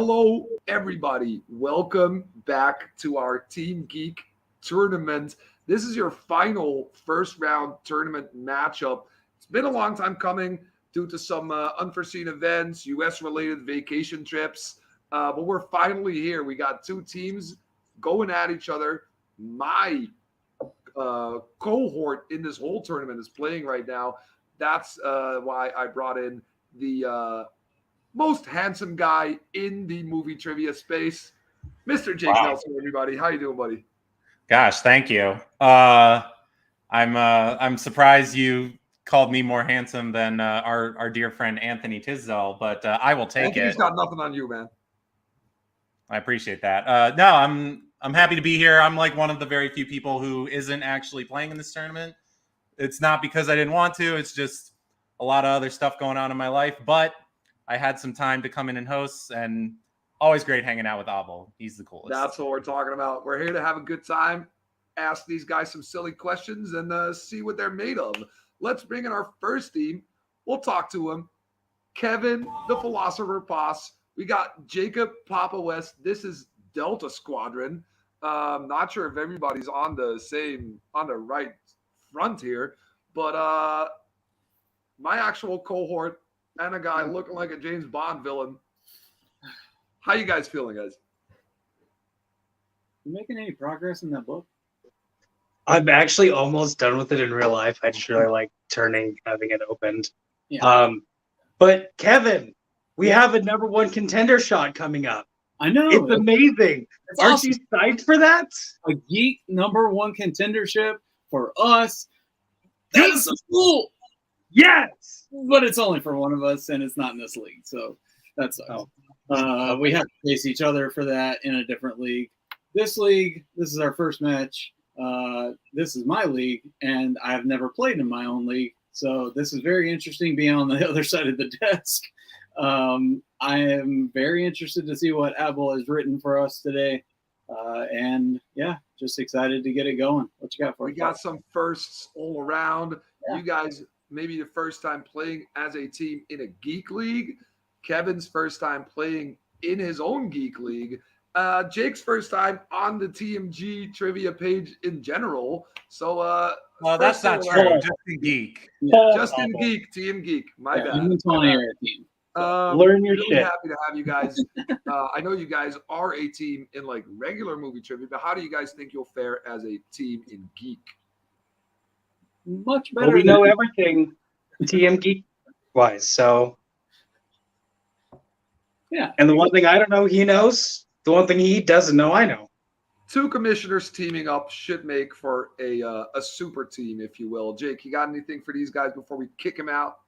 Hello, everybody. Welcome back to our TeaMGeek tournament. This is your final first round tournament matchup. It's been a long time coming due to some unforeseen events, US related vacation trips, but we're finally here. We got two teams going at each other. My cohort in this whole tournament is playing right now. That's why I brought in the most handsome guy in the movie trivia space, Mr. Jake Nelson. Everybody, how you doing, buddy? Gosh, thank you. I'm surprised you called me more handsome than our dear friend Anthony Tisdall, but I will take Anthony's it. got nothing on you, man. I appreciate that. No, I'm happy to be here. I'm like one of the very few people who isn't actually playing in this tournament. It's not because I didn't want to. It's just a lot of other stuff going on in my life, but I had some time to come in and host, and always great hanging out with Abel. He's the coolest. That's what we're talking about. We're here to have a good time, ask these guys some silly questions, and see what they're made of. Let's bring in our first team. We'll talk to him. Kevin, the Philosopher Posse. We got Jacob Papa West. This is Delta Squadron. Not sure if everybody's on the right front here, but my actual cohort and a guy looking like a James Bond villain. How you guys feeling, guys? You making any progress in that book? I'm actually almost done with it in real life. I just really like having it opened. Yeah. But Kevin, we have a number one contender shot coming up. I know. It's amazing. Aren't awesome. you psyched for that? A geek number one contendership for us. That is so cool. Yes. But it's only for one of us, and it's not in this league. So that sucks. Oh. We have to face each other for that in a different league. This league, this is our first match. This is my league, and I've never played in my own league. So this is very interesting being on the other side of the desk. I am very interested to see what Abel has written for us today. And yeah, just excited to get it going. What you got for us? We got some firsts all around. Yeah. You guys, maybe the first time playing as a team in a geek league. Kevin's first time playing in his own geek league. Jake's first time on the TeaMG trivia page in general. So, well, that's not true. Just in geek. Just in geek, TeaMGeek. My bad. You and Tourney are a team. Learn your really shit. Happy to have you guys. I know you guys are a team in like regular movie trivia, but how do you guys think you'll fare as a team in geek? Much better. Well, we know everything TeaMGeek wise, so yeah. And the one thing I don't know, he knows. The one thing he doesn't know, I know. Two commissioners teaming up should make for a super team, if you will. Jake, you got anything for these guys before we kick him out?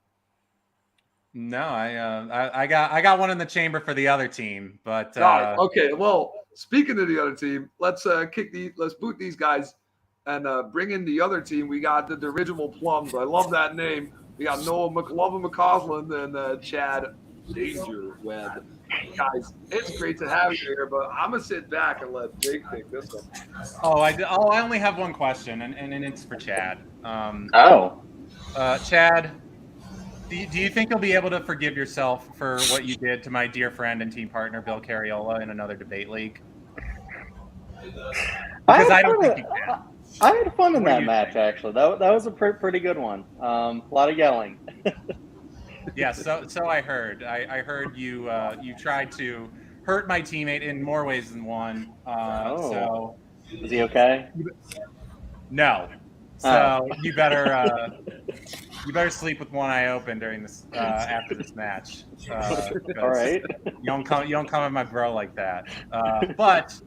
No, I got one in the chamber for the other team, but okay. Well, speaking of the other team, let's boot these guys and bring in the other team. We got the Dirigible Plums. I love that name. We got Noah McCausland and Chad Dangerweb. Guys, it's great to have you here, but I'm gonna sit back and let Jake take this one. I only have one question, and it's for Chad. Chad, do you think you'll be able to forgive yourself for what you did to my dear friend and team partner Bill Carriola in another debate league? Because I don't think you can. I had fun in that match, actually. That was a pretty good one. A lot of yelling. Yeah, so I heard. I heard you tried to hurt my teammate in more ways than one. So is he okay? No. So you better sleep with one eye open during this after this match. All right. You don't come at my bro like that. But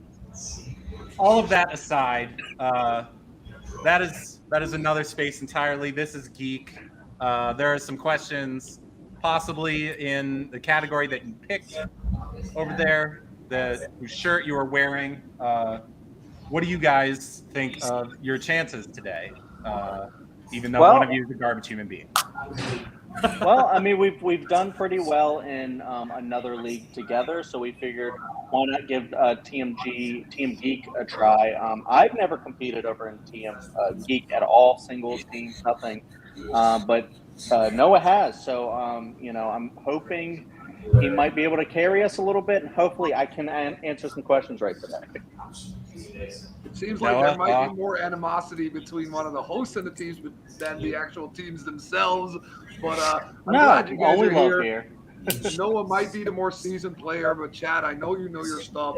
all of that aside, that is another space entirely. This is geek. There are some questions possibly in the category that you picked over there, whose shirt you are wearing. What do you guys think of your chances today? Even though one of you is a garbage human being. Well, I mean, we've done pretty well in another league together, so we figured why not give TeaMGeek a try. I've never competed over in TeaMGeek at all, singles, teams, nothing. But Noah has, so I'm hoping he might be able to carry us a little bit, and hopefully I can answer some questions right today. It seems like there might be more animosity between one of the hosts and the teams than the actual teams themselves. But I'm glad you guys only are love here. Noah might be the more seasoned player, but Chad, I know you know your stuff.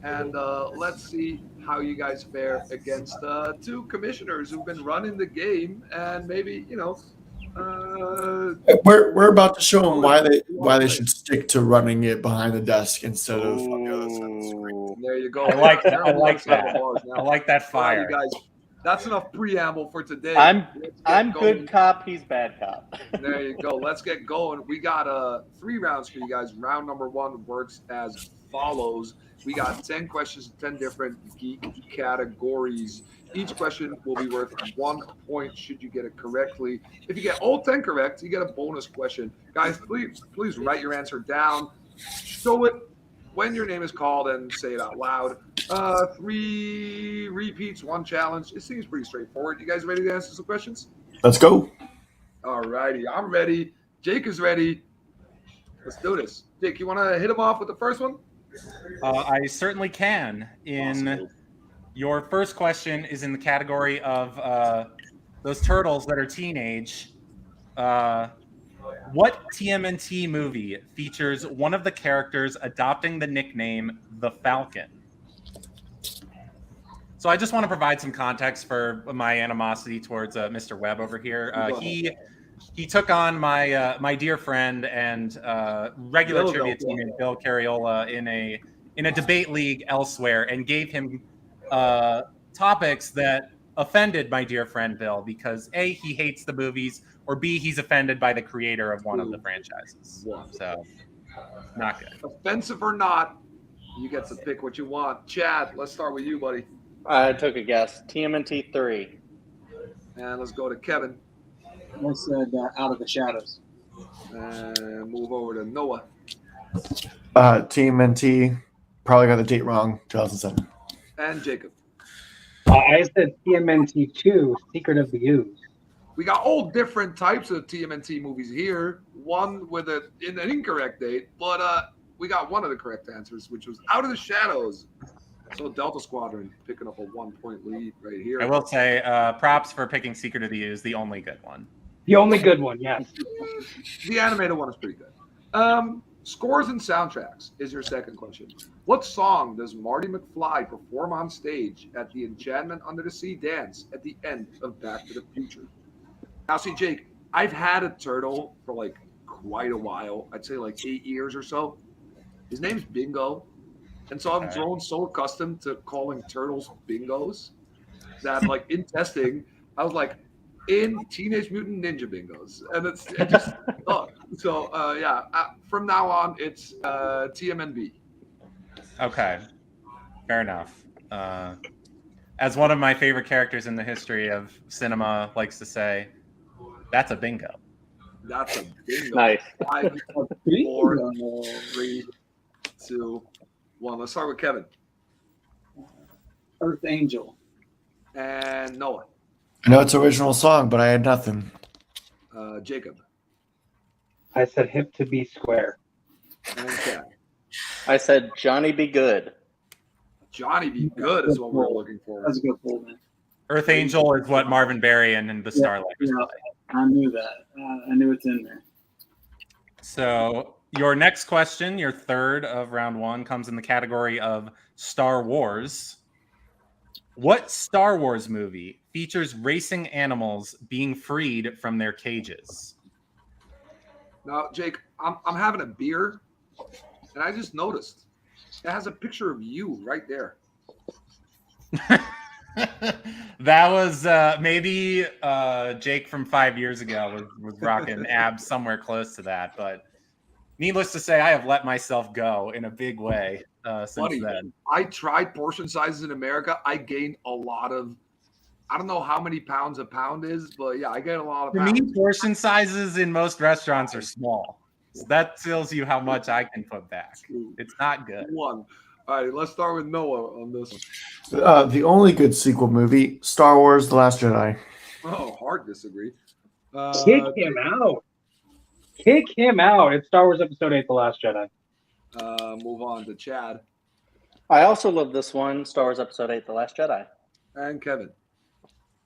And let's see how you guys fare against two commissioners who've been running the game, and maybe we're about to show them why they should stick to running it behind the desk instead of on the other side of the screen. There you go. I like that. I like that. I like that fire. Right, you guys, that's enough preamble for today. I'm good cop. He's bad cop. There you go. Let's get going. We got 3 rounds for you guys. Round number 1 works as follows. We got 10 questions, 10 different geek categories. Each question will be worth 1 point should you get it correctly. If you get all 10 correct, you get a bonus question. Guys, please write your answer down. Show it when your name is called and say it out loud. 3 repeats, 1 challenge. It seems pretty straightforward. You guys ready to answer some questions? Let's go. All righty. I'm ready. Jake is ready. Let's do this. Jake, you want to hit him off with the first one? I certainly can. Your first question is in the category of those turtles that are teenage. What TMNT movie features one of the characters adopting the nickname the Falcon? So I just want to provide some context for my animosity towards Mr. Webb over here. He took on my dear friend and regular trivia teammate Bill Carriola in a debate league elsewhere, and gave him topics that offended my dear friend Bill because A, he hates the movies, or B, he's offended by the creator of one of the franchises. So not good. Offensive or not, you get to pick what you want. Chad, let's start with you, buddy. I took a guess. TMNT 3. And let's go to Kevin. I said Out of the Shadows. And move over to Noah. TMNT, probably got the date wrong, 2007. And Jacob. I said TMNT 2, Secret of the Ooze. We got all different types of TMNT movies here. One with an incorrect date, but we got one of the correct answers, which was Out of the Shadows. So Delta Squadron picking up a 1-point lead right here. I will say props for picking Secret of the Ooze, the only good one. The only good one, yes. The animated one is pretty good. Scores and soundtracks is your second question. What song does Marty McFly perform on stage at the Enchantment Under the Sea dance at the end of Back to the Future? Now, see, Jake, I've had a turtle for like quite a while. I'd say like 8 years or so. His name's Bingo. And so I've grown so accustomed to calling turtles bingos that, like, in testing, I was like, in Teenage Mutant Ninja Bingos. And it just, from now on, it's TMNB. Okay, fair enough. As one of my favorite characters in the history of cinema likes to say, that's a bingo. That's a bingo. Nice. 5, 4, 3, 2, 1. Let's start with Kevin. Earth Angel. And Noah. I know it's an original song, but I had nothing. Jacob. I said Hip to Be Square. And Chad. I said Johnny Be Good. Johnny Be Good is what we're looking for. That's a good pull, man. Earth Angel is what Marvin Berry and the Starlighters play. I knew that. I knew it's in there. So your next question, your third of round 1, comes in the category of Star Wars. What Star Wars movie features racing animals being freed from their cages? Now, Jake, I'm having a beer, and I just noticed it has a picture of you right there. That was maybe Jake from 5 years ago was rocking abs somewhere close to that. But needless to say, I have let myself go in a big way since then. I tried portion sizes in America. I gained a lot of, I don't know how many pounds a pound is, but yeah, I gained a lot of pounds. To me, portion sizes in most restaurants are small. So that tells you how much I can put back. It's not good. All right, let's start with Noah on this one. The only good sequel movie, Star Wars: The Last Jedi. Oh, hard disagree. Kick him out. Kick him out. It's Star Wars Episode 8, The Last Jedi. Move on to Chad I also love this one, Star Wars Episode 8, The Last Jedi. and Kevin.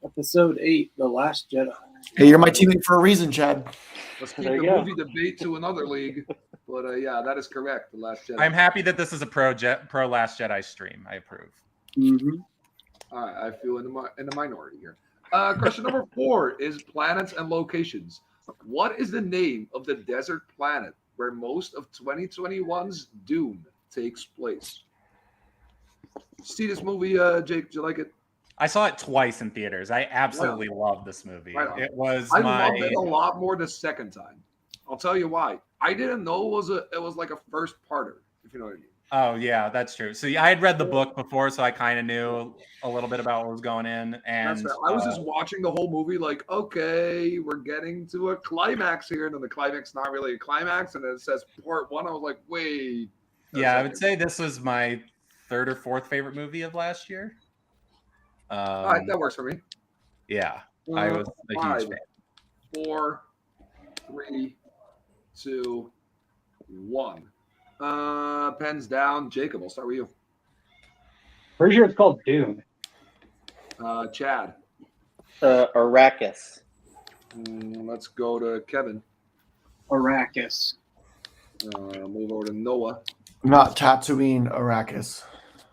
Episode 8, The Last Jedi. Hey, you're my teammate for a reason, Chad. Let's keep There the you go. movie debate to another league. But yeah, that is correct. The Last Jedi. I'm happy that this is a pro Last Jedi stream. I approve. Mm-hmm. All right, I feel in the minority here. Question number 4 is planets and locations. What is the name of the desert planet where most of 2021's Dune takes place? See this movie, Jake? Did you like it? I saw it twice in theaters. I absolutely love this movie. Right on. It was I my loved it a lot more the second time. I'll tell you why. I didn't know it was like a first parter, if you know what I mean. Oh yeah, that's true. So I had read the book before, so I kind of knew a little bit about what was going in. And That's fair. I was just watching the whole movie, like, okay, we're getting to a climax here, and then the climax not really a climax, and then it says part 1. I was like, wait. yeah, I would say this was my 3rd or 4th favorite movie of last year. All right, that works for me. Yeah, I was a huge 5, fan. 4, 3, 2, 1. Pens down. Jacob, I'll start with you. Pretty sure it's called Dune. Chad. Arrakis. Let's go to Kevin. Arrakis. Move over to Noah. Not Tatooine, Arrakis.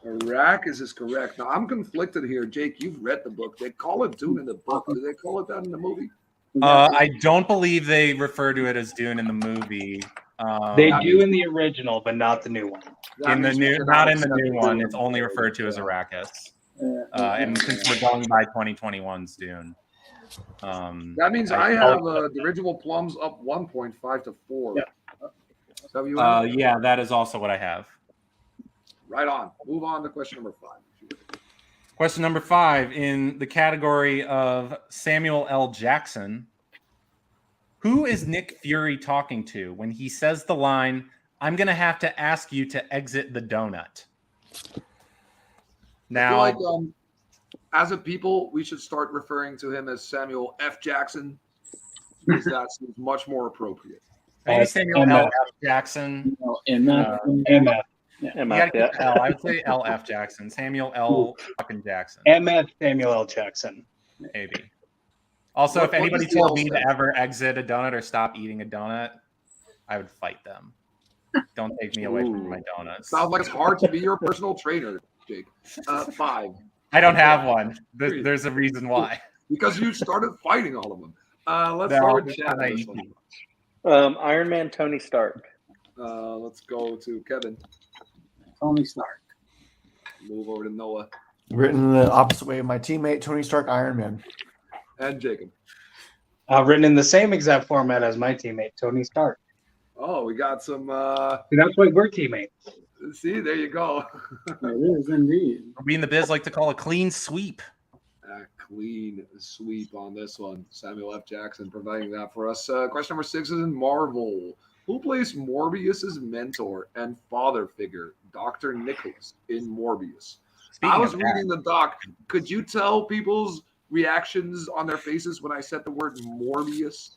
Arrakis is correct. Now, I'm conflicted here. Jake, you've read the book. They call it Dune in the book. Do they call it that in the movie? I don't believe they refer to it as Dune in the movie. They do in the original, but not the new one. That In the means new, we should not not in the new accept one. Dune. It's only referred to as Arrakis. Yeah. And since we're going by 2021's Dune, That means I have Dirigible Plums up 1.5 to 4. Yeah. Is that what you have? yeah, that is also what I have. Right on. Move on to question number 5. Question number 5 in the category of Samuel L. Jackson. Who is Nick Fury talking to when he says the line, "I'm going to have to ask you to exit the donut"? Now, I feel like as a people, we should start referring to him as Samuel F. Jackson, because that seems much more appropriate. maybe Samuel L. F. Jackson. You know, in that, MF. You gotta keep L. I would say L. F. Jackson. Samuel L. fucking Jackson. MF Samuel L. Jackson. Maybe. Also, What if anybody does the told L me to stand? ever exit a donut or stop eating a donut, I would fight them. Don't take me away from my donuts. Sounds like it's hard to be your personal trainer, Jake. 5. I don't have one. There's a reason why. Because you started fighting all of them. Let's No, start with because Chad. I on this eat one. Iron Man Tony Stark. Let's go to Kevin. Tony Stark. Move over to Noah Written the opposite way of my teammate, Tony Stark, Iron Man. and Jacob. Written in the same exact format as my teammate, Tony Stark. Oh, we got some. See, that's why we're teammates. See, there you go. It is indeed. We in the biz like to call a clean sweep. A clean sweep on this one. Samuel F. Jackson providing that for us. Question number 6 is in Marvel. Who plays Morbius's mentor and father figure, Dr. Nicholas, in Morbius? Speaking I was of reading the doc. Could you tell people's reactions on their faces when I said the word Morbius?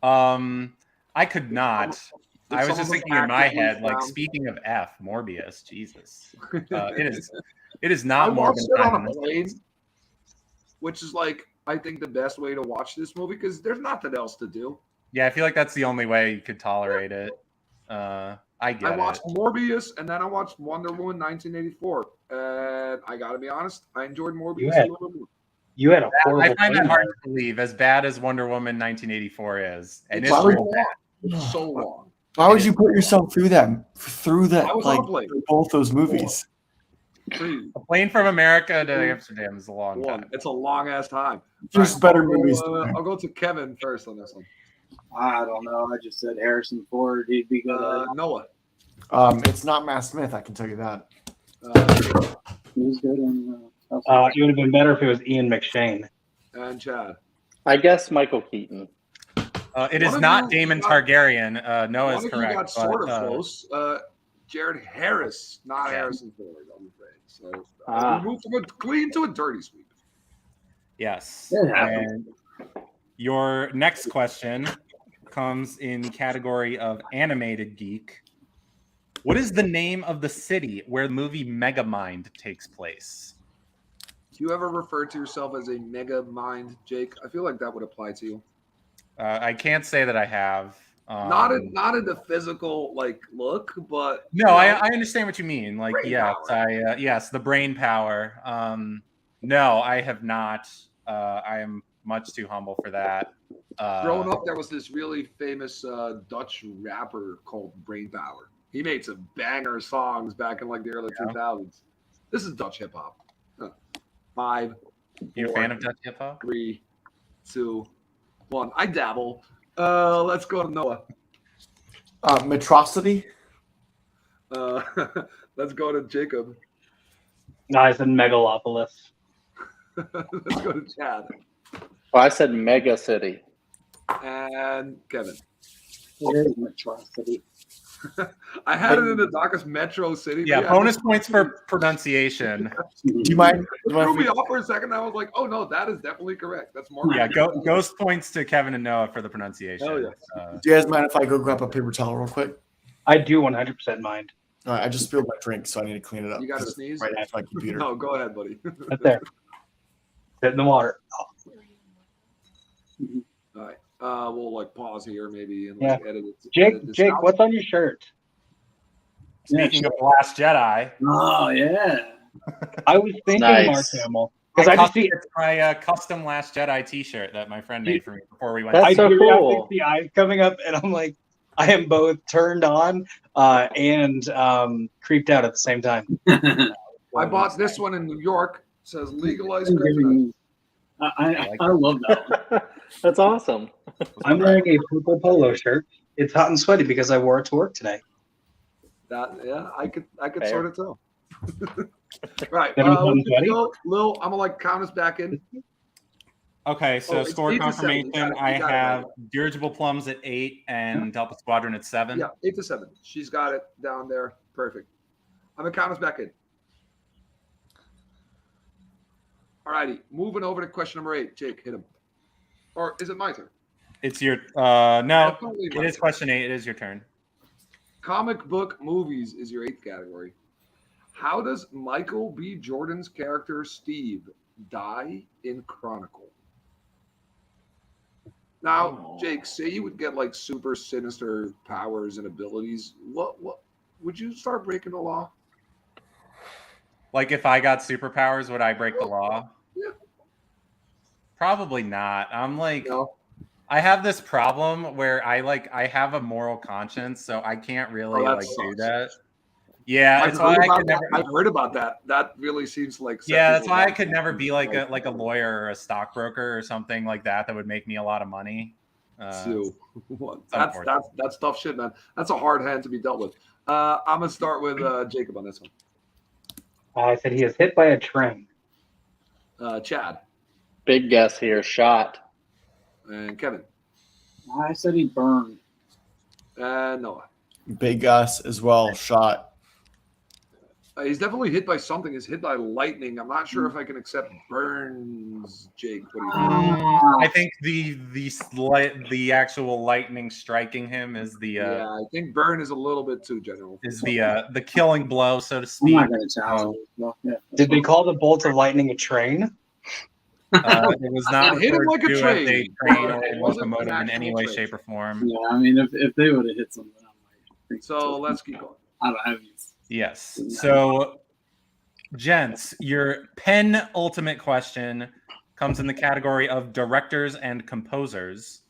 I could not. Did I was some just of them thinking in my actively head, like, frown? speaking of F, Morbius, Jesus. It is I not more watched than it time on in a this plane, case. which is like I think the best way to watch this movie because there's nothing else to do. Yeah, I feel like that's the only way you could tolerate it. I get I watched it. Morbius and then I watched Wonder Woman 1984, and I gotta be honest, I enjoyed Morbius had- a little bit more. You had a horrible I find that plane hard ride. to believe, as bad as Wonder Woman 1984 is. And It's it's Why would- real bad. It's so long. Why would you put yourself through that? I was Like on a plane. both those movies. Three, A plane from America to Amsterdam is a long one. time. It's a long ass time. There's All right, better I'll go, movies. than that. I'll go to Kevin first on this one. I don't know. I just said Harrison Ford. He'd be good at it. Noah. It's not Matt Smith, I can tell you that. He was good in. It would have been better if it was Ian McShane. And Chad. I guess Michael Keaton. It is One of not you Damon got- Targaryen. Noah is One of you correct. got sort of but, close. Jared Harris, not Yeah. Harrison Ford, I'm afraid. So Ah. we moved from a clean to a dirty sweep. Yes. It happens. And your next question comes in the category of animated geek. What is the name of the city where the movie Megamind takes place? Do you ever refer to yourself as a mega mind, Jake? I feel like that would apply to you. I can't say that I have. Not in the physical like look, but No, you I know, understand what you mean. Like, brain yes, power. yes, the brain power. No, I have not. I am much too humble for that. Growing up, there was this really famous Dutch rapper called Brain Power. He made some banger songs back in like the early 2000s. This is Dutch hip hop. 5, You a 4, fan of Dutch hip hop? 3, 2, 1. I dabble. Let's go to Noah. Metrocity. Let's go to Jacob. No, I said Megalopolis. Let's go to Chad. Oh, I said Mega City. And Kevin. It is Metrocity. I had it in the darkest Metro City. Yeah, bonus points for pronunciation. Do you mind? It threw me off for a second. I was like, "Oh no, that is definitely correct. That's more." Yeah, ghost points to Kevin and Noah for the pronunciation. Oh, yeah. Do you guys mind if I go grab a paper towel real quick? I do 100% mind. All right, I just spilled my drink, so I need to clean it up. You got to 'cause it's sneeze? right next to my computer. No, go ahead, buddy. Right there. Sit in the water. All right. We'll like pause here maybe and like edit it. Jake, what's on your shirt? Speaking of The Last Jedi, Oh yeah. I was thinking Nice. Mark Hamill. Because I just see it's my custom Last Jedi T-shirt that my friend made for me before we went. That's I so do cool. see the eyes coming up, and I'm like, I am both turned on and creeped out at the same time. I bought this one in New York. It says legalized kryptonite. I love that one. That's awesome. I'm wearing a purple polo shirt. It's hot and sweaty because I wore it to work today. I could Fair. sort of tell. Right. Everyone's ready? Lil, I'm gonna like count us back in. Okay, so it's score 8 to 7. confirmation. You got it I have right. Dirigible Plums at 8 and Delta Squadron at 7. Yeah, 8 to 7. She's got it down there. Perfect. I'm gonna count us back in. All righty, moving over to question number 8. Jake, hit him. Or is it my turn? It's your no. Definitely It my is turn. question 8. It is your turn. Comic book movies is your 8th category. How does Michael B. Jordan's character Steve die in Chronicle? Now, Jake, say you would get like super sinister powers and abilities. What would you start breaking the law? Like, if I got superpowers, would I break the law? Yeah. Probably not. I'm like, No. I have this problem where I have a moral conscience, so I can't really that like do sucks. that. Yeah, I've that's why I could never. I've heard about that. That really seems like Yeah, that's something why I that- could never be like a lawyer or a stockbroker or something like that would make me a lot of money. Two. That's tough shit, man. That's a hard hand to be dealt with. I'm gonna start with Jacob on this one. I said he is hit by a train. Chad Big guess here. Shot. and Kevin I said he burned. and Noah. Big Gus as well. Shot. He's definitely hit by something. He's hit by lightning. I'm not sure if I can accept burns, Jake. What do you think? I think the actual lightning striking him is the Yeah, I think burn is a little bit too general. is the killing blow, so to I'm speak. not gonna challenge it. Well, yeah. Did they call the bolt of lightning a train? It was not It hit him referred like a to as train. train or It a wasn't an locomotive in actual any way, train. shape, or form. Yeah, I mean, if they would have hit something, I might think So let's keep going. I don't have these. Yes. So, gents, your penultimate question comes in the category of directors and composers.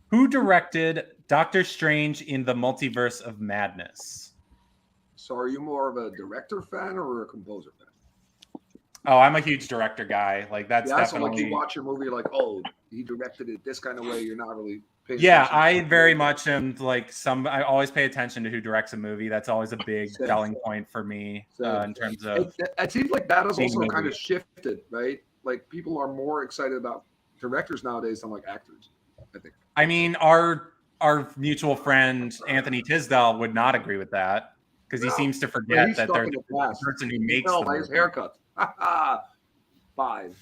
Who directed Doctor Strange in the Multiverse of Madness? So are you more of a director fan or a composer fan? Oh, I'm a huge director guy. Like that's Yeah, so definitely. like you watch your movie, you're like, oh, he directed it this kind of way. You're not really paying Yeah, attention. I very much am like I always pay attention to who directs a movie. That's always a big Same. selling point for me in terms of. It seems like that has Being also kind movie. of shifted, right? Like people are more excited about directors nowadays than like actors. I think. I mean, our mutual friend Anthony Tisdale would not agree with that because he No, seems to But forget he's that stuck there's in the the past. person who You makes tell the by his movie. haircut. 5,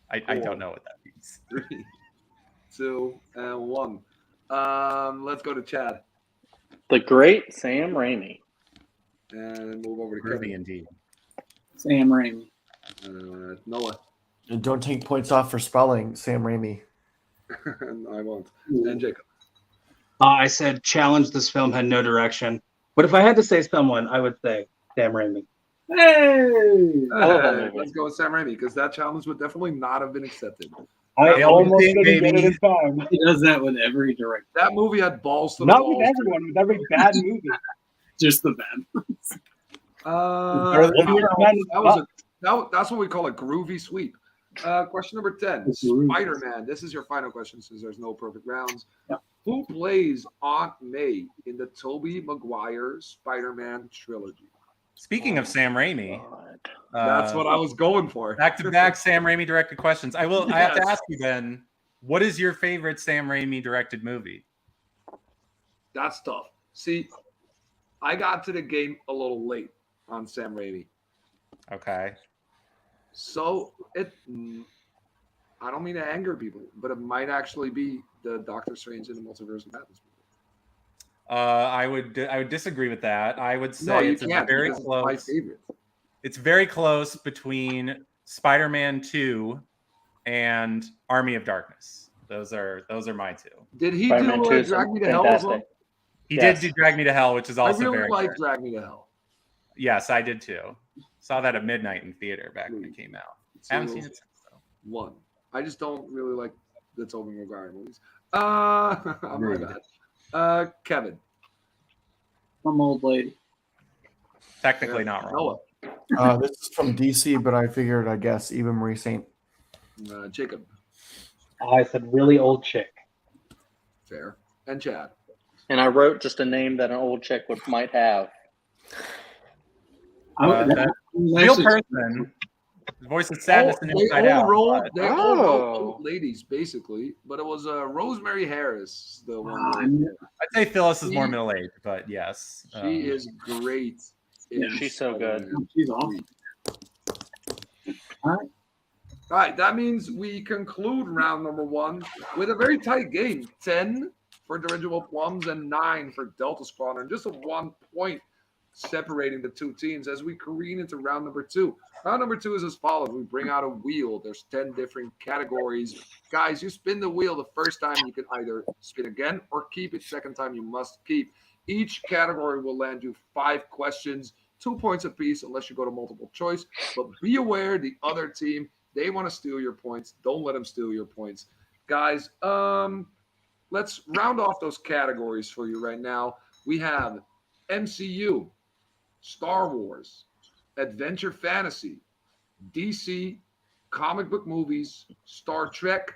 I don't know what that means. 3, 2, and 1. Let's go to Chad The great Sam Raimi. and move over to Groovy Kevin. indeed. Sam Raimi. Noah. And don't take points off for spelling Sam Raimi. No, I won't. And Jacob. I said challenge. This film had no direction. But if I had to say someone, I would say Sam Raimi. Hey! I love that movie. Let's go with Sam Raimi because that challenge would definitely not have been accepted. I Hey, almost everything, didn't get it baby. in time. He does that with every director. That movie had balls to the Not walls. with everyone, with every bad movie. Just the bad. That's what we call a groovy sweep. Question number 10. It's groovy. Spider-Man. This is your final question since there's no perfect rounds. Yeah. Who plays Aunt May in the Tobey Maguire Spider-Man trilogy? Speaking of Sam Raimi, That's what I was going for. back-to-back Sam Raimi directed questions. I have to Yes. ask you then, what is your favorite Sam Raimi directed movie? That's tough. See, I got to the game a little late on Sam Raimi. Okay. So I don't mean to anger people, but it might actually be the Doctor Strange in the Multiverse of Madness movie. I would disagree with that. I would say No, you it's can't. very because it's my close. favorite. It's very close between Spider-Man 2 and Army of Darkness. Those are my two. Did he Spider-Man 2 do is Drag Me to Hell as well? fantastic. He Yes. did do Drag Me to Hell, which is I also really very like good. Drag Me to Hell. Yes, I did too. Saw that at midnight in theater back when it came out. Haven't seen it since though. One. I just don't really like the Tobey Maguire movies. I'm my bad. Kevin. Some old lady. Technically not wrong. Noah. This is from DC, but I figured, I guess, Eva Marie Saint. Jacob. I said really old chick. Fair. And Chad. And I wrote just a name that an old chick might have. Real person. Voice of sadness and inside out. They all wrote old ladies, basically, but it was Rosemary Harris, the one. I'd say Phyllis is more middle-aged, but yes. She is great. She's so good. She's awesome. All right, that means we conclude round number 1 with a very tight game. 10 for Dirigible Plums and 9 for Delta Squadron. Just a 1 point separating the two teams as we careen into round number 2. Round number 2 is as follows. We bring out a wheel. There's 10 different categories. Guys, you spin the wheel the first time, you can either spin again or keep it. Second time, you must keep. Each category will land you 5 questions, 2 points apiece unless you go to multiple choice. But be aware, the other team, they want to steal your points. Don't let them steal your points. Guys, let's round off those categories for you right now. We have MCU, Star Wars, Adventure Fantasy, DC, comic book movies, Star Trek,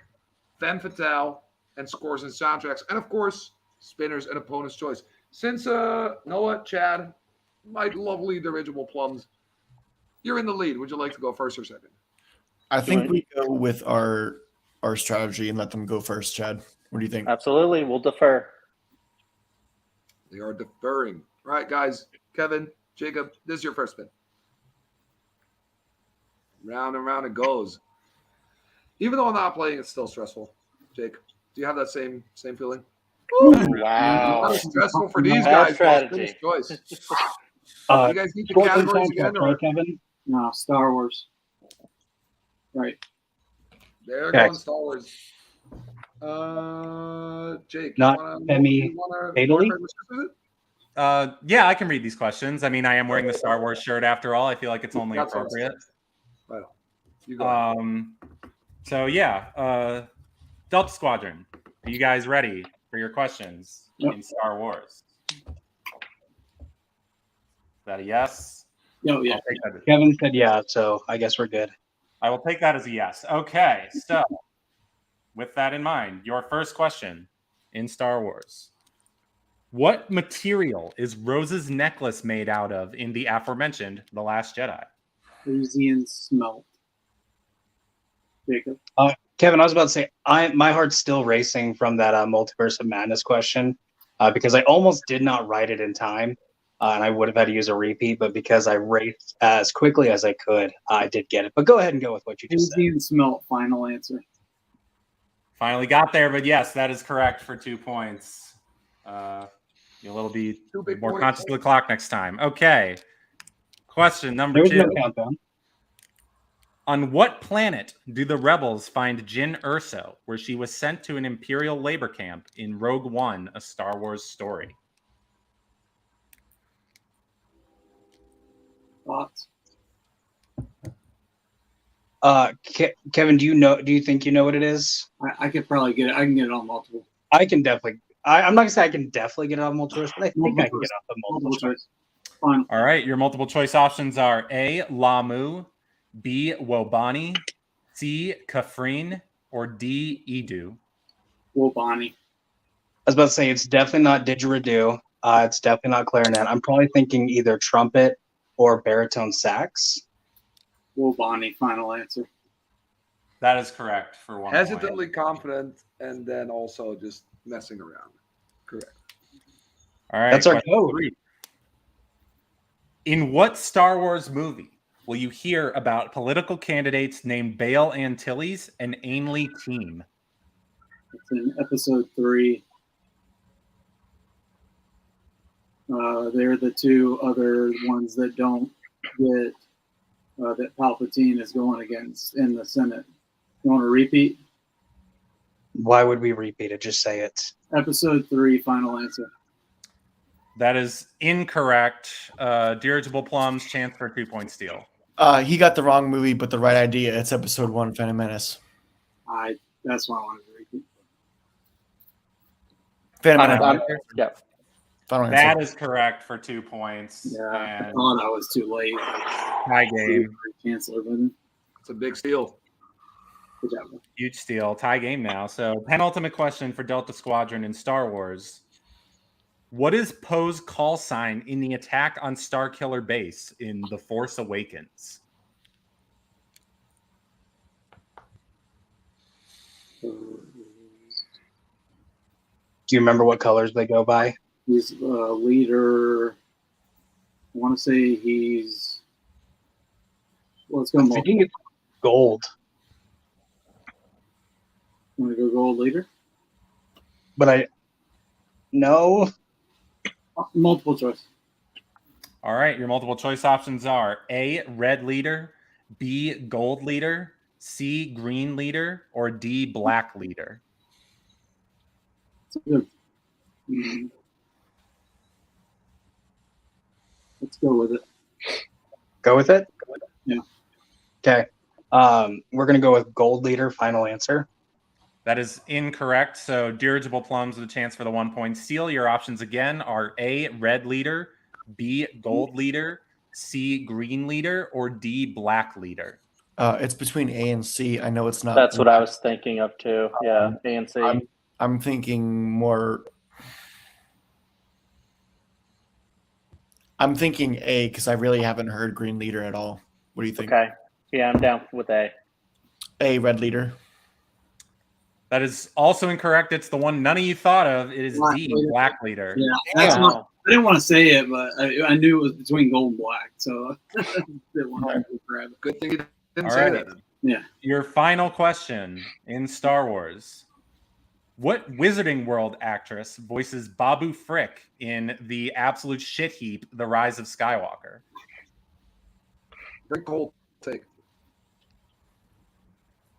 Femme Fatale, and scores and soundtracks. And, of course, spinners and opponent's choice. Since Noah, Chad, my lovely Dirigible Plums, you're in the lead. Would you like to go first or second? I think we go with our strategy and let them go first, Chad. What do you think? Absolutely. We'll defer. They are deferring. All right, guys. Kevin, Jacob, this is your first spin. Round and round it goes. Even though I'm not playing, it's still stressful. Jake, do you have that same feeling? Wow. It's stressful for these Bad guys. strategy. Choice. You guys need the categories again? Or? Right, Kevin? No, Star Wars. Right. They're Okay. going Star Wars. Jake, Not Emmy Italy? Yeah, I can read these questions. I mean, I am wearing the Star Wars shirt after all. I feel like it's only That's what I'm appropriate. Right on. You go. So yeah, Delta Squadron. Are you guys ready for your questions in Star Wars? Is that a yes? Oh, yeah. I'll take that as- Kevin said yeah, so I guess we're good. I will take that as a yes. Okay, so with that in mind, your first question in Star Wars. What material is Rose's necklace made out of in the aforementioned The Last Jedi? Frisian smelt. Jacob. Kevin, I was about to say, my heart's still racing from that Multiverse of Madness question because I almost did not write it in time, and I would have had to use a repeat, but because I raced as quickly as I could, I did get it. But go ahead and go with what you just said. Frisian smelt. Final answer. Finally got there, but yes, that is correct for 2 points. You'll be 2 big more points. conscious of the clock next time. Okay. Question number There was 2. no countdown. On what planet do the rebels find Jyn Erso, where she was sent to an Imperial labor camp in Rogue One, a Star Wars story? Thoughts? Kevin, do you think you know what it is? I could probably get it. I can get it on multiple. I can definitely. I'm not gonna say I can definitely get it on multiple choice, but I think I can get it off the multiple choice. Fine. All right, your multiple choice options are A, Lamu, B, Wobani, C, Kafrine, or D, Edu. Wobani. I was about to say it's definitely not didgeridoo. It's definitely not clarinet. I'm probably thinking either trumpet or baritone sax. Wobani. Final answer. That is correct for 1 point. Hesitantly confident, and then also just messing around. Correct. All right, That's our question code. 3. In what Star Wars movie will you hear about political candidates named Bail Antilles and Ainley Team? It's in episode 3. They're the two other ones that don't get that Palpatine is going against in the Senate. You want to repeat? Why would we repeat it? Just say it. Episode 3, final answer. That is incorrect. Dirigible Plums, chance for a 2-point steal. He got the wrong movie, but the right idea. It's episode 1, Phantom Menace. That's why I wanted to repeat. Phantom Final Menace. answer? Yeah. Final answer. That is correct for 2 points. Yeah, I And thought I was too late. tie game. Cancel it, but It's a big steal. good job. Huge steal. Tie game now. So, penultimate question for Delta Squadron in Star Wars. What is Poe's call sign in the attack on Starkiller Base in The Force Awakens? Do you remember what colors they go by? He's leader. I want to say he's. Well, let's go. I think it's gold, Want to go gold leader? but no. Multiple choice. All right, your multiple choice options are A, red leader, B, gold leader, C, green leader, or D, black leader. It's good. Mhm. Let's go with it. Go with it. Yeah. Okay. We're gonna go with gold leader. Final answer. That is incorrect. So Dirigible Plums with a chance for the 1-point steal. Your options again are A, red leader, B, gold leader, C, green leader, or D, black leader. It's between A and C. I know it's not. That's what I was thinking of too. Yeah, A and C. I'm thinking more. I'm thinking A because I really haven't heard green leader at all. What do you think? Okay. Yeah, I'm down with A. A, red leader. That is also incorrect. It's the one none of you thought of. It is Black D, leader. black leader. Yeah, that's Yeah. not. I didn't want to say it, but I knew it was between gold and black, so didn't want to grab it. Good thing you didn't All say right. that. Your final question in Star Wars. What Wizarding World actress voices Babu Frick in the absolute shit heap, The Rise of Skywalker? Very cold take.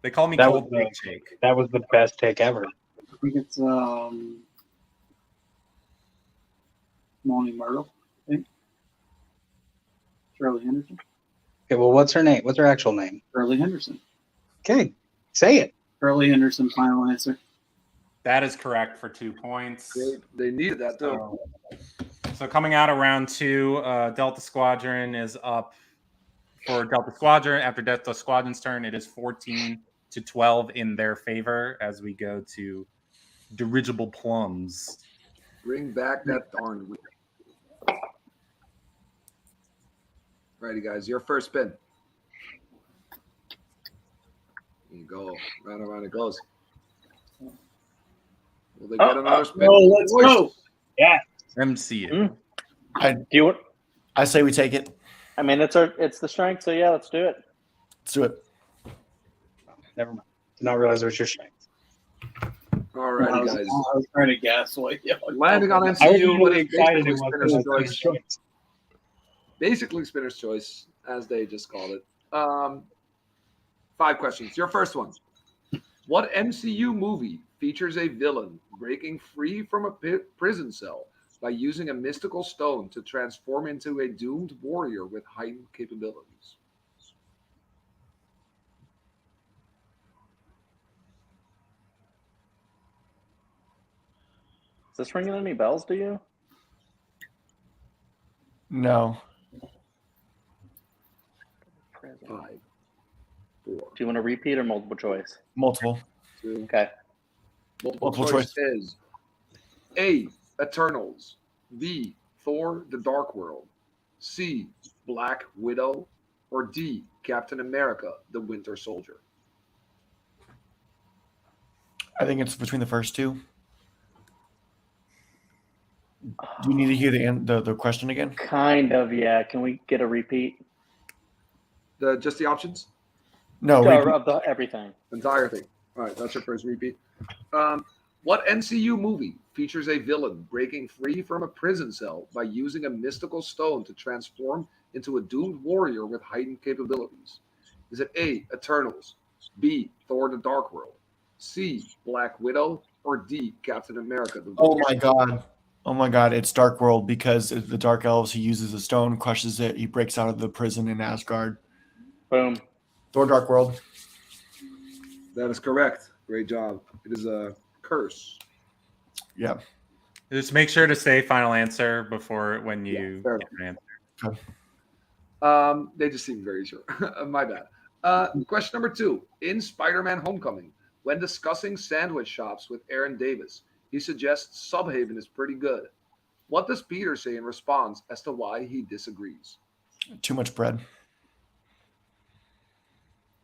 They call me That Cold was Big the- Jake. That was the best take ever. I think it's Molly Myrtle. I think Shirley Henderson. Okay. Well, what's her name? What's her actual name? Shirley Henderson. Okay. Say it. Shirley Henderson. Final answer. That is correct for 2 points. They needed that too. So coming out of round 2, Delta Squadron is up for Delta Squadron. After Delta Squadron's turn, it is 14-12 in their favor as we go to Dirigible Plums. Bring back that darn wheel. Righty, guys, your first spin. There you go. Round and round it goes. Will they get another spin? Oh, let's go. MC it. Do you want? I say we take it. I mean, it's the strength. So yeah, let's do it. Let's do it. Never mind. Did not realize it was your strength. All righty, guys. I was trying to guess what. Landing on I was MCU, but really it's excited basically it was Spinner's the choice. choice. Basically Spinner's choice, as they just called it. 5 questions. Your first one. What MCU movie features a villain breaking free from a prison cell by using a mystical stone to transform into a doomed warrior with heightened capabilities? Is this ringing any bells to you? No. 5, 4, Do you want to repeat or multiple choice? Multiple. 2. Okay. Multiple choice is A, Eternals, B, Thor, the Dark World, C, Black Widow, or D, Captain America, the Winter Soldier. I think it's between the first two. Do you need to hear the question again? Kind of, yeah. Can we get a repeat? Just the options? No. repeat. Of the everything. Entire thing. All right, that's your first repeat. What MCU movie features a villain breaking free from a prison cell by using a mystical stone to transform into a doomed warrior with heightened capabilities? Is it A, Eternals, B, Thor the Dark World, C, Black Widow, or D, Captain America? Oh my god, it's Dark World because the Dark Elves, he uses a stone, crushes it, he breaks out of the prison in Asgard. Boom. Thor Dark World. That is correct. Great job. It is a curse. Yeah. Just make sure to say final answer before when you fair get your answer. Okay. They just seem very sure. My bad. Question number 2. In Spider-Man Homecoming, when discussing sandwich shops with Aaron Davis, he suggests Subhaven is pretty good. What does Peter say in response as to why he disagrees? Too much bread.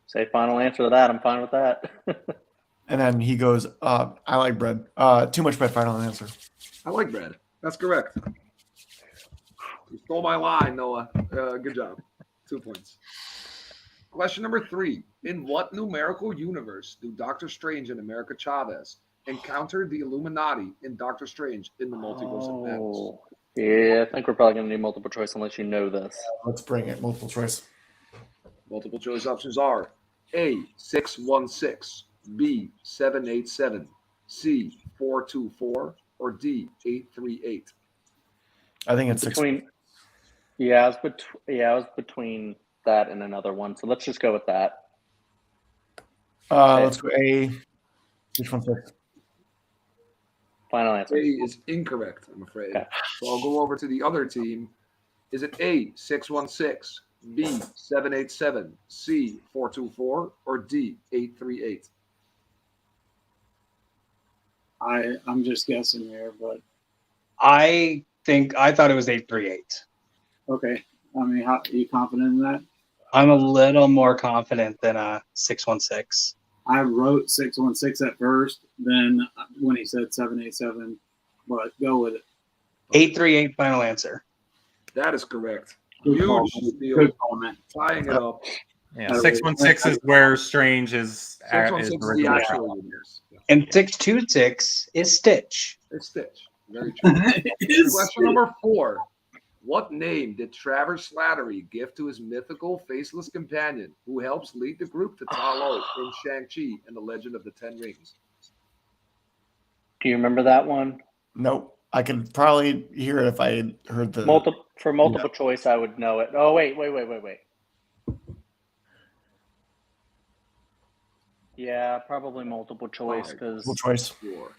Say final answer to that. I'm fine with that. And then he goes, I like bread. Too much bread, final answer. I like bread. That's correct. You stole my line, Noah. Good job. 2 points. Question number 3. In what numerical universe do Doctor Strange and America Chavez encounter the Illuminati in Doctor Strange in the Multiverse of Madness? Yeah, I think we're probably going to need multiple choice unless you know this. Let's bring it. Multiple choice. Multiple choice options are A, 616, B, 787, C, 424, or D, 838. I think it's Between, yeah, I was between that and another one. So let's just go with that. Let's go A. Which one's first? Final answer. A is incorrect, I'm afraid. Okay. So I'll go over to the other team. Is it A, 616, B, 787, C, 424, or D, 838? I'm just guessing here, but I thought it was 838. okay. I mean, are you confident in that? I'm a little more confident than 616. I wrote 616 at first, then when he said 787, but go with it. 838 final answer. That is correct. Good call, Huge man. steal. Good call, man. Tying it up. Yeah, 616 is where Strange is. 616 is the originally actual universe. Yeah. And 626 is Stitch. It's Stitch. Very true. It is- Question number 4. What name did Travers Slattery give to his mythical faceless companion who helps lead the group to Ta Lo in Shang-Chi and the Legend of the Ten Rings? Do you remember that one? Nope. I could probably hear it if I had heard the. Multiple choice, I would know it. Oh, wait. Yeah, probably multiple choice because Multiple choice. 4.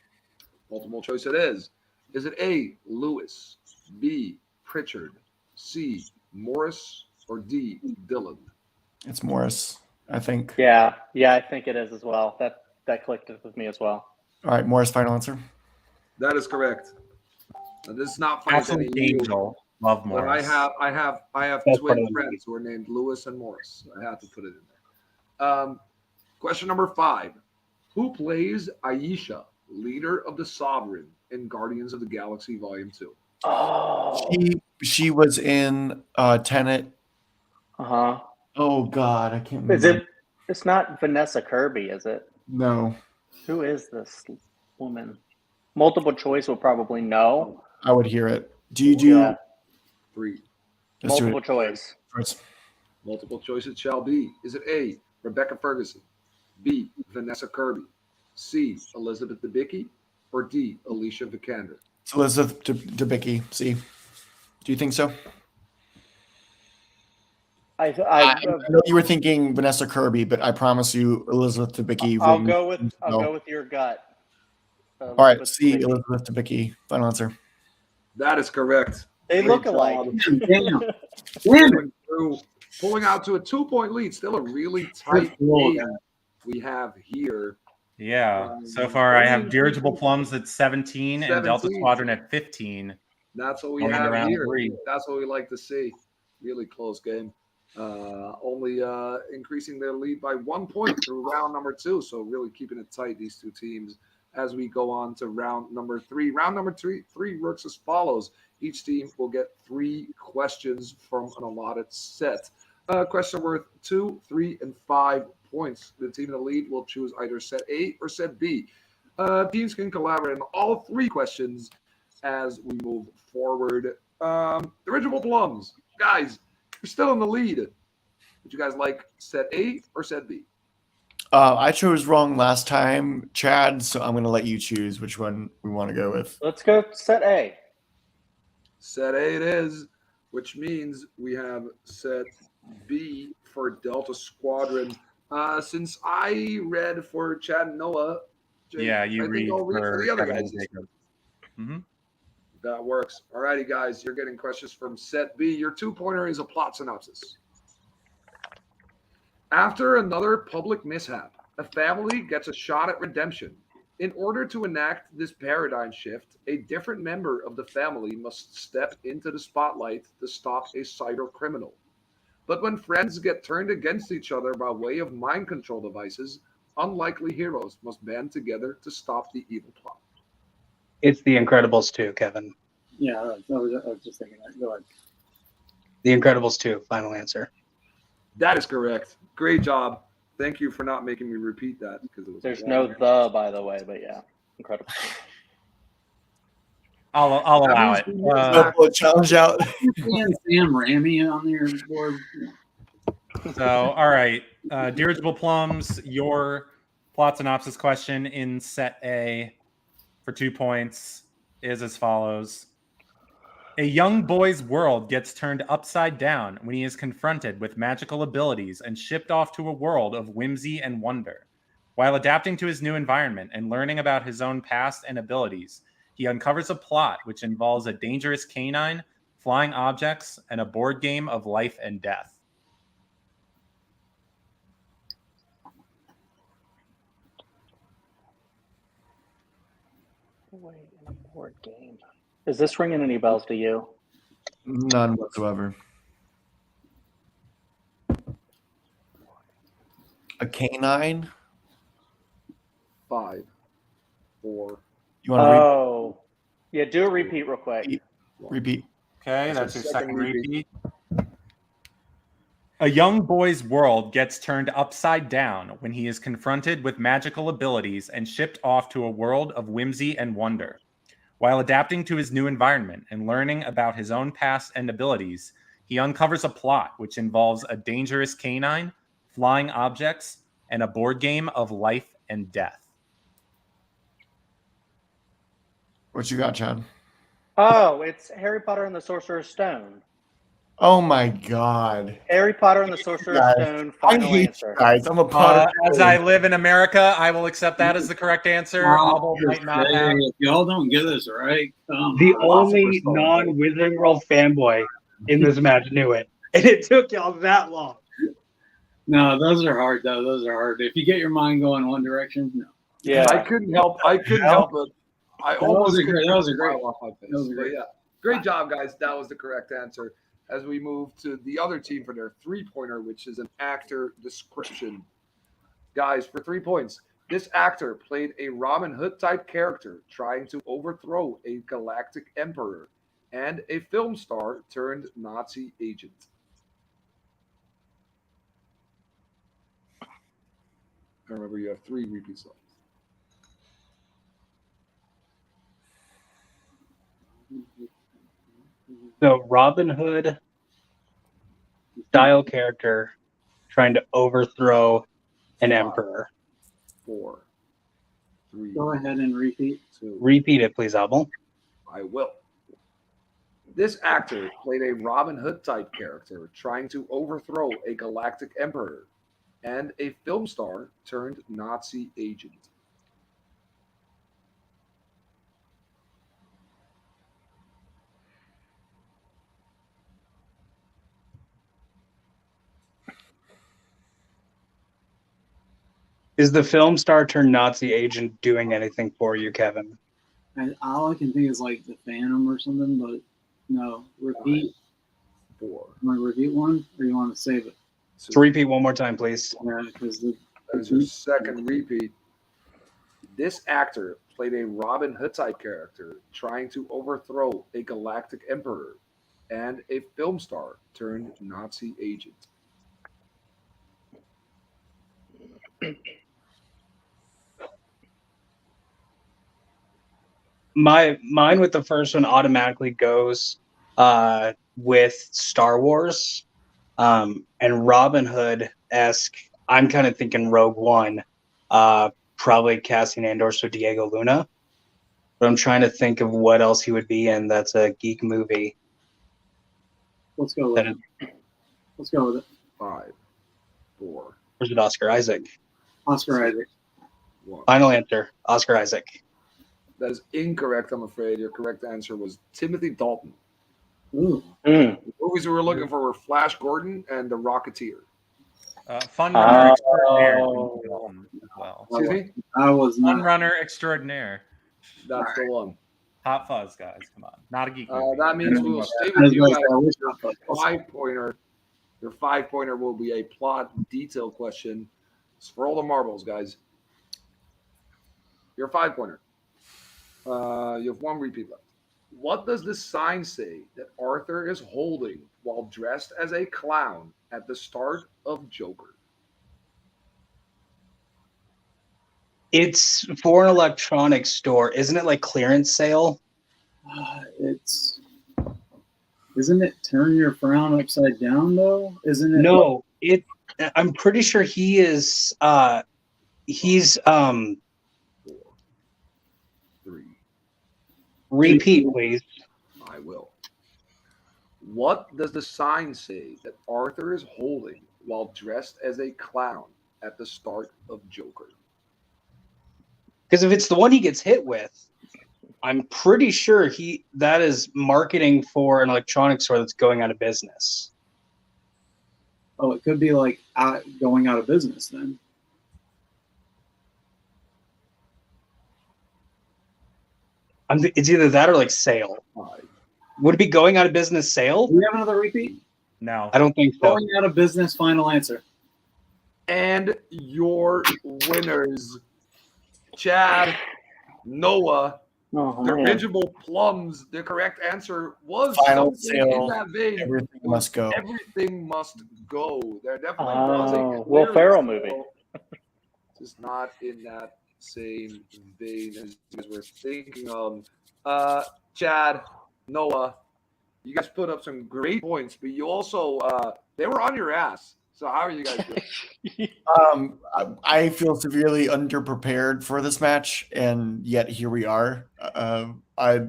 Multiple choice it is. Is it A, Lewis, B, Pritchard, C, Morris, or D, Dylan? It's Morris, I think. yeah, I think it is as well. That clicked with me as well. All right, Morris, final answer. That is correct. Now, this is not funny. Absolute angel. Love But Morris. I have That's twin part of friends who are named Lewis and Morris. I have to put it in there. Question number 5. Who plays Aisha, leader of the Sovereign in Guardians of the Galaxy Volume 2? Oh. She was in Tenet. Uh-huh. Oh God, I can't remember. Is it? It's not Vanessa Kirby, is it? No. Who is this woman? Multiple choice will probably know. I would hear it. Do you do? Yeah. 3. Let's do Multiple it. choice. First. Multiple choice it shall be. Is it A, Rebecca Ferguson, B, Vanessa Kirby, C, Elizabeth Debicki, or D, Alicia Vikander? It's Elizabeth Debicki. See, do you think so? I know you were thinking Vanessa Kirby, but I promise you, Elizabeth Debicki. I'll go with your gut. All right, Elizabeth C, Debicki. Elizabeth Debicki. Final answer. That is correct. They Great look alike. job. Damn. Going through, pulling out to a 2-point lead. Still a really tight game we have here. Yeah. So far, I have Dirigible Plums at 17 and Delta 17. Squadron at 15. That's what we Going into have round here. 3. That's what we like to see. Really close game. Only increasing their lead by 1 point through round number 2. So really keeping it tight, these two teams, as we go on to round number 3. Round number three works as follows. Each team will get 3 questions from an allotted set. Question worth 2, 3, and 5 points. The team in the lead will choose either set A or set B. Teams can collaborate on all 3 questions as we move forward. Dirigible Plums, guys, you're still in the lead. Would you guys like set A or set B? I chose wrong last time, Chad, so I'm going to let you choose which one we want to go with. Let's go set A. Set A it is, which means we have set B for Delta Squadron. Since I read for Chad and Noah, Jake, Yeah, you I think read I'll read for the other Kevin guys. and Jacob. Mm-hmm. That works. All righty, guys. You're getting questions from set B. Your 2-pointer is a plot synopsis. After another public mishap, a family gets a shot at redemption. In order to enact this paradigm shift, a different member of the family must step into the spotlight to stop a cyber criminal. But when friends get turned against each other by way of mind control devices, unlikely heroes must band together to stop the evil plot. It's The Incredibles 2, Kevin. Yeah, I was just thinking that. Go ahead. The Incredibles 2, final answer. That is correct. Great job. Thank you for not making me repeat that because it was. There's no the, by the way, but yeah, incredible. I'll allow it. Pull a challenge out. And Sam Raimi on your board. So, all right. Dirigible Plums, your plot synopsis question in set A for 2 points is as follows. A young boy's world gets turned upside down when he is confronted with magical abilities and shipped off to a world of whimsy and wonder. While adapting to his new environment and learning about his own past and abilities, he uncovers a plot which involves a dangerous canine, flying objects, and a board game of life and death. Wait, in a board game. Is this ringing any bells to you? None whatsoever. A canine? 5, 4. You want to Oh, yeah. Do a repeat real quick. repeat? Okay, That's that's your your second second repeat. repeat. A young boy's world gets turned upside down when he is confronted with magical abilities and shipped off to a world of whimsy and wonder. While adapting to his new environment and learning about his own past and abilities, he uncovers a plot which involves a dangerous canine, flying objects, and a board game of life and death. What you got, Chad? Oh, it's Harry Potter and the Sorcerer's Stone. Oh my God! Harry Potter and the Sorcerer's Guys, Stone. I Final hate answer. you guys. I'm a Potter. As I live in America, I will accept that as the correct answer. Although might not have. If y'all don't get this right, The only non-Wizarding World fanboy in this match knew it. And it took y'all that long. No, those are hard though. Those are hard. If you get your mind going one direction, no. Yeah. I couldn't help it. I almost was a great- that was a great- smile off my face. that was a But great- yeah, great job, guys. That was the correct answer. As we move to the other team for their 3-pointer, which is an actor description. Guys, for 3 points, this actor played a Robin Hood type character trying to overthrow a galactic emperor and a film star turned Nazi agent. I remember you have 3 repeats left. So Robin Hood style character trying to overthrow an emperor. 4, 3, Go ahead and repeat. 2. Repeat it, please, Abel. I will. This actor played a Robin Hood type character trying to overthrow a galactic emperor and a film star turned Nazi agent. Is the film star turned Nazi agent doing anything for you, Kevin? And all I can think is like the Phantom or something, but no. Repeat. 4. You want to repeat one, or you want to save it? So repeat one more time, please. Yeah, because That is your second repeat. This actor played a Robin Hood type character trying to overthrow a galactic emperor and a film star turned Nazi agent. Mine with the first one automatically goes with Star Wars, and Robin Hood-esque. I'm kind of thinking Rogue One, probably Cassian Andor, so Diego Luna. But I'm trying to think of what else he would be in that's a geek movie. let's go with it. Let's go with it. 5, 4, Or is it Oscar Isaac? Oscar Isaac. 1. Final answer, Oscar Isaac. That is incorrect, I'm afraid. Your correct answer was Timothy Dalton. Ooh. The movies we were looking for were Flash Gordon and The Rocketeer. Fun Runner Oh. Extraordinaire. As well. Excuse me? I was Fun not. Runner Extraordinaire. That's the one. Hot Fuzz, guys. Come on. Not a geek movie. That means we will stay I with was you gonna guys. say, I wish Your I thought- 5-pointer. Your 5-pointer will be a plot detail question. It's for all the marbles, guys. Your 5-pointer. You have one repeat left. What does the sign say that Arthur is holding while dressed as a clown at the start of Joker? It's for an electronics store. Isn't it like clearance sale? It's. Isn't it turn your frown upside down though? Isn't it? No, I'm pretty sure he is. He's 4, 3. repeat, please. I will. What does the sign say that Arthur is holding while dressed as a clown at the start of Joker? Because if it's the one he gets hit with, I'm pretty sure that is marketing for an electronics store that's going out of business. Oh, it could be like going out of business then. It's either that or like sale. 5. Would it be going out of business sale? Do we have another repeat? No. I don't think so. Going out of business. Final answer. And your winners, Chad, Noah, Dirigible, Plums. The correct answer was Final something in sale. that vein. Everything must go. Everything must go. There definitely was a Oh, clear Will Ferrell sale. movie. Just not in that same vein as you guys were thinking of. Chad, Noah, you guys put up some great points, but you also they were on your ass. So how are you guys doing? I feel severely underprepared for this match, and yet here we are. I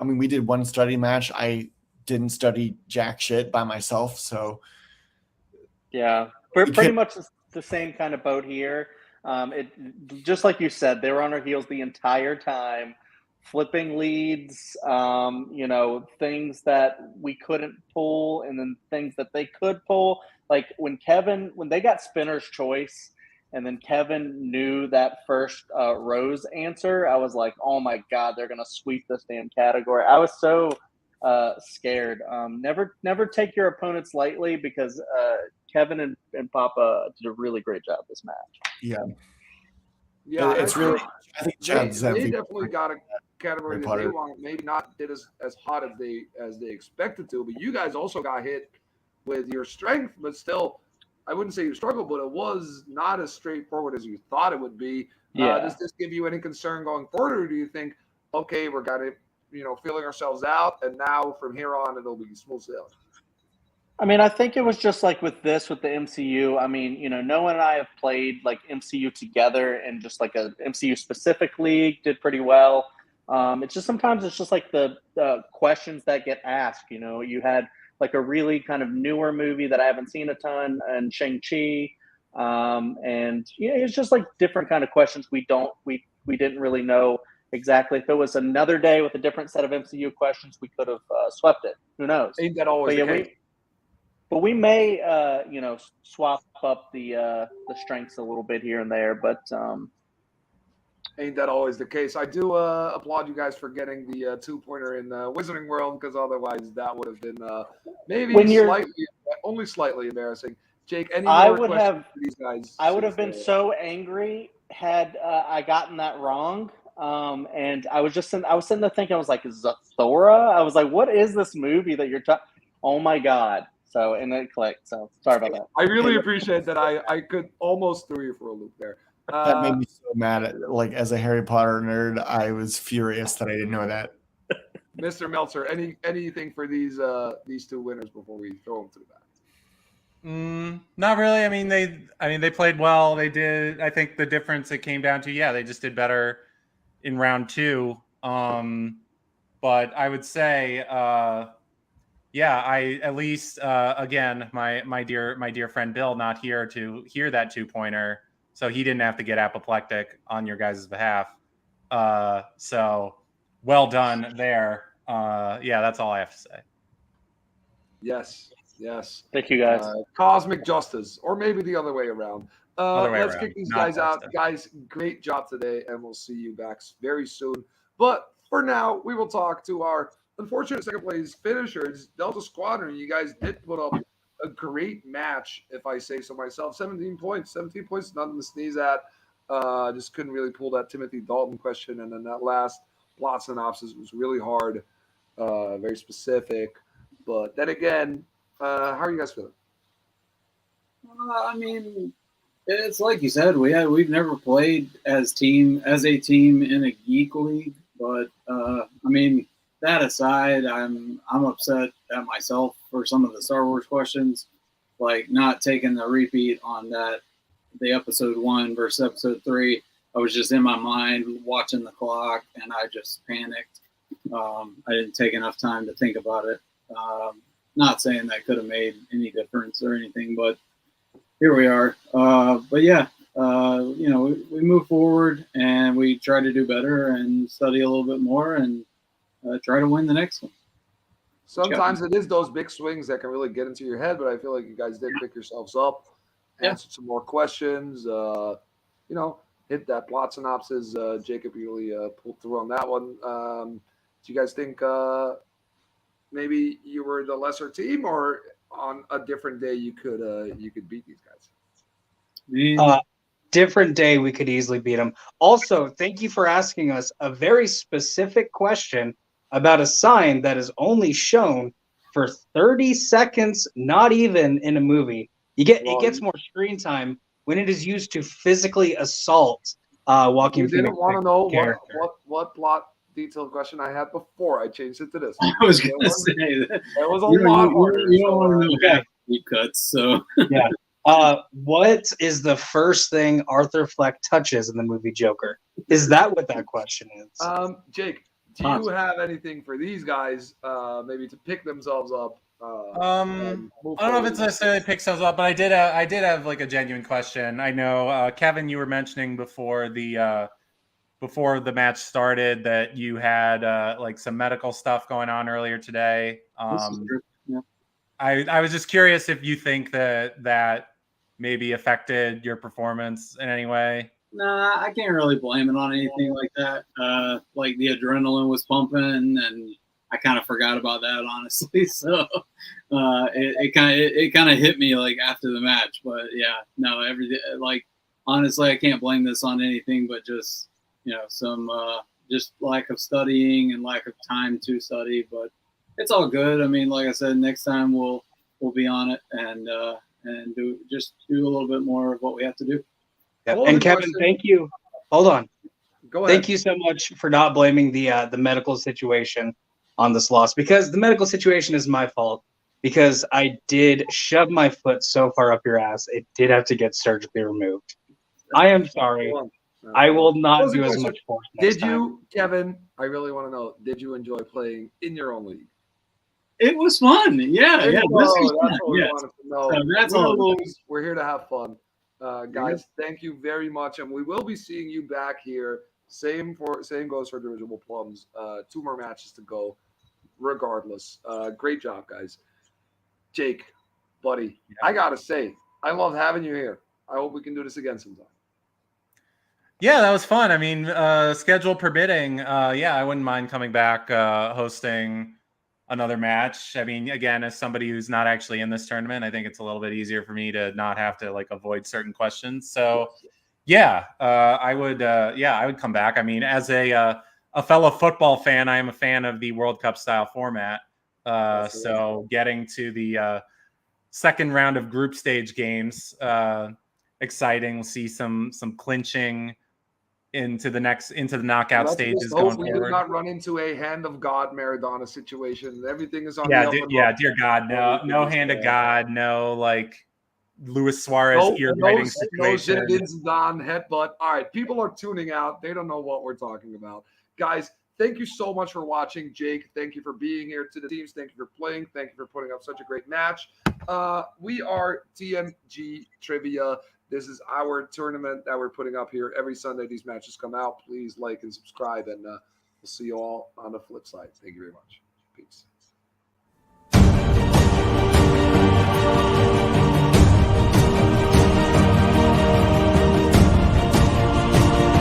mean, we did one study match. I didn't study jack shit by myself, so Yeah, pretty much the same kind of boat here. It just like you said, they were on our heels the entire time, flipping leads. Things that we couldn't pull, and then things that they could pull. Like when they got Spinner's Choice, and then Kevin knew that first Rose answer, I was like, oh my God, they're gonna sweep this damn category. I was so scared. Never take your opponents lightly, because Kevin and Papa did a really great job this match. yeah, Yeah, I think Chad's they MVP. definitely got a category that Potter. they want. Maybe not did as hot as they expected to, but you guys also got hit with your strength. But still, I wouldn't say you struggled, but it was not as straightforward as you thought it would be. Yeah. Does this give you any concern going forward, or do you think, okay, we're feeling ourselves out, and now from here on it'll be smooth sailing? I mean, I think it was just like with the MCU. I mean, Noah and I have played like MCU together and just like a MCU specific league, did pretty well. It's just sometimes it's just like the questions that get asked. You had like a really kind of newer movie that I haven't seen a ton, and Shang-Chi, and it's just like different kind of questions we didn't really know exactly. If it was another day with a different set of MCU questions, we could have swept it. Who knows? Ain't that always But the case? But we may, swap up the strengths a little bit here and there. But Ain't that always the case? I do applaud you guys for getting the 2-pointer in Wizarding World, because otherwise that would have been maybe only slightly embarrassing. Jake, any more questions for these guys? I would have been so angry had I gotten that wrong. And I was sitting there thinking, I was like, Zathora? I was like, what is this movie that you're talking? Oh my God. So, and it clicked. So sorry about that. I really appreciate that. I could almost throw you for a loop there. That made me so mad. Like, as a Harry Potter nerd, I was furious that I didn't know that. Mr. Meltzer, anything for these two winners before we throw them to the back? Not really. I mean, they played well. They did. I think the difference it came down to, they just did better in round 2. But I would say, I at least again, my dear friend Bill not here to hear that 2-pointer, so he didn't have to get apoplectic on your guys' behalf. So well done there. That's all I have to say. Yes. Thank you, guys. Cosmic justice, or maybe the other way around. Let's kick these guys out. Guys, great job today, and we'll see you back very soon. But for now, we will talk to our unfortunate second place finishers, Delta Squadron. You guys did put up a great match, if I say so myself. 17 points, nothing to sneeze at. Just couldn't really pull that Timothy Dalton question, and then that last plot synopsis was really hard, very specific. But then again, how are you guys feeling? I mean, it's like you said, we've never played as a team in a geek league, but I mean, that aside, I'm upset at myself for some of the Star Wars questions, like not taking the repeat on the episode 1 versus episode 3. I was just in my mind watching the clock, and I just panicked. I didn't take enough time to think about it. Not saying that could have made any difference or anything, but here we are. We move forward and we try to do better and study a little bit more and try to win the next one. Sometimes it is those big swings that can really get into your head, but I feel like you guys did pick yourselves up, answered some more questions, hit that plot synopsis. Jacob really pulled through on that one. Do you guys think maybe you were the lesser team, or on a different day you could beat these guys? Different day we could easily beat them. Also, thank you for asking us a very specific question about a sign that is only shown for 30 seconds, not even in a movie. It gets more screen time when it is used to physically assault Walking Phoenix. You didn't want to know what plot detailed question I had before I changed it to this. I was going to say that. It was a lot harder. You don't want to know deep cuts, so. Yeah. What is the first thing Arthur Fleck touches in the movie Joker? Is that what that question is? Jake, do you have anything for these guys, maybe to pick themselves up? I don't know if it's necessarily pick themselves up, but I did have like a genuine question. I know, Kevin, you were mentioning before the match started that you had like some medical stuff going on earlier today. Yeah. I was just curious if you think that maybe affected your performance in any way. Nah, I can't really blame it on anything like that. Like the adrenaline was pumping, and I kind of forgot about that, honestly. So it kind of hit me like after the match. But yeah, no, honestly, I can't blame this on anything but just some just lack of studying and lack of time to study. But it's all good. I mean, like I said, next time we'll be on it and do a little bit more of what we have to do. Yeah. And Kevin, thank you. Hold on. Go ahead. Thank you so much for not blaming the medical situation on this loss, because the medical situation is my fault, because I did shove my foot so far up your ass it did have to get surgically removed. I am sorry. I will not do as much force next time. Did you, Kevin? I really want to know. Did you enjoy playing in your own league? It was fun. Yeah. There you This go. was That's fun. what we Yes. wanted to know. So that's Win or all. lose, we're here to have fun. Guys, thank you very much. And we will be seeing you back here. Same goes for Dirigible Plums. 2 more matches to go, regardless. Great job, guys. Jake, buddy, I got to say, I love having you here. I hope we can do this again sometime. Yeah, that was fun. I mean, schedule permitting, I wouldn't mind coming back, hosting another match. I mean, again, as somebody who's not actually in this tournament, I think it's a little bit easier for me to not have to like avoid certain questions. So, I would come back. I mean, as a fellow football fan, I am a fan of the World Cup style format. So getting to the second round of group stage games, exciting. We'll see some clinching into the knockout stages going we forward. did not run into a hand of God Maradona situation. Everything is on Dear God, no hand of God, no like Luis Suarez ear biting situation. No Zinedine Zidane headbutt. All right, people are tuning out. They don't know what we're talking about. Guys, thank you so much for watching. Jake, thank you for being here to the teams. Thank you for playing. Thank you for putting up such a great match. We are TeaMGeek Trivia. This is our tournament that we're putting up here every Sunday. These matches come out. Please like and subscribe, and we'll see you all on the flip side. Thank you very much.